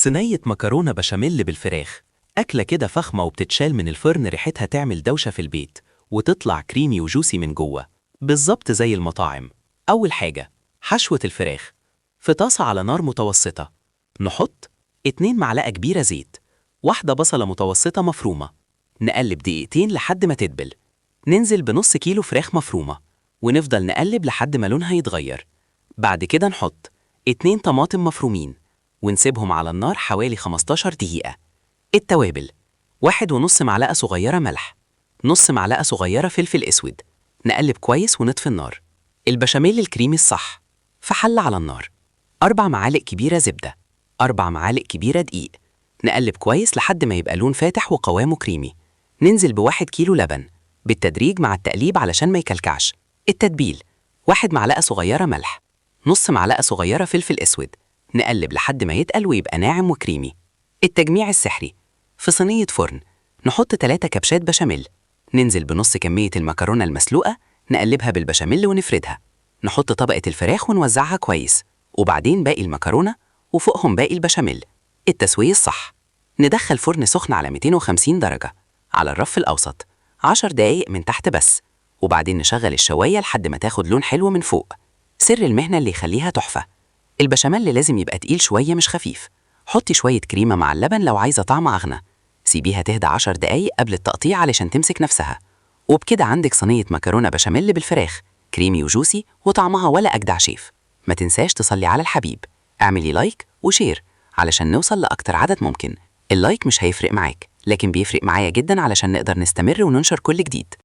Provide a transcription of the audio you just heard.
صينية مكرونة بشاميل بالفراخ، أكلة كده فخمة وبتتشال من الفرن ريحتها تعمل دوشة في البيت وتطلع كريمي وجوسي من جوه بالظبط زي المطاعم. أول حاجة، حشوة الفراخ. في طاسة على نار متوسطة نحط 2 معلقة كبيرة زيت، واحدة بصلة متوسطة مفرومة، نقلب دقيقتين لحد ما تدبل، ننزل بنص كيلو فراخ مفرومة ونفضل نقلب لحد ما لونها يتغير. بعد كده نحط 2 طماطم مفرومين ونسيبهم على النار حوالي 15 دقيقة. التوابل: 1.5 معلقة صغيرة ملح، نص معلقة صغيرة فلفل أسود، نقلب كويس ونطفي النار. البشاميل الكريمي الصح: في حلة على النار 4 معالق كبيرة زبدة، 4 معالق كبيرة دقيق، نقلب كويس لحد ما يبقى لون فاتح وقوامه كريمي. ننزل ب1 كيلو لبن بالتدريج مع التقليب علشان ما يكلكعش. التتبيل: 1 معلقة صغيرة ملح، نص معلقة صغيرة فلفل أسود، نقلب لحد ما يتقل ويبقى ناعم وكريمي. التجميع السحري: في صينية فرن نحط 3 كبشات بشاميل، ننزل بنص كمية المكرونة المسلوقة، نقلبها بالبشاميل ونفردها، نحط طبقة الفراخ ونوزعها كويس، وبعدين باقي المكرونة وفوقهم باقي البشاميل. التسوية الصح: ندخل فرن سخن على 250 درجة على الرف الأوسط 10 دقايق من تحت بس، وبعدين نشغل الشواية لحد ما تاخد لون حلو من فوق. سر المهنة اللي يخليها تحفة: البشاميل لازم يبقى تقيل شوية مش خفيف. حطي شوية كريمة مع اللبن لو عايزة طعم أغنى. سيبيها تهدى 10 دقايق قبل التقطيع علشان تمسك نفسها. وبكده عندك صينية مكرونة بشاميل بالفراخ، كريمي وجوسي وطعمها ولا أجدع شيف. ما تنساش تصلي على الحبيب، اعملي لايك وشير علشان نوصل لأكتر عدد ممكن. اللايك مش هيفرق معاك، لكن بيفرق معايا جدا علشان نقدر نستمر وننشر كل جديد.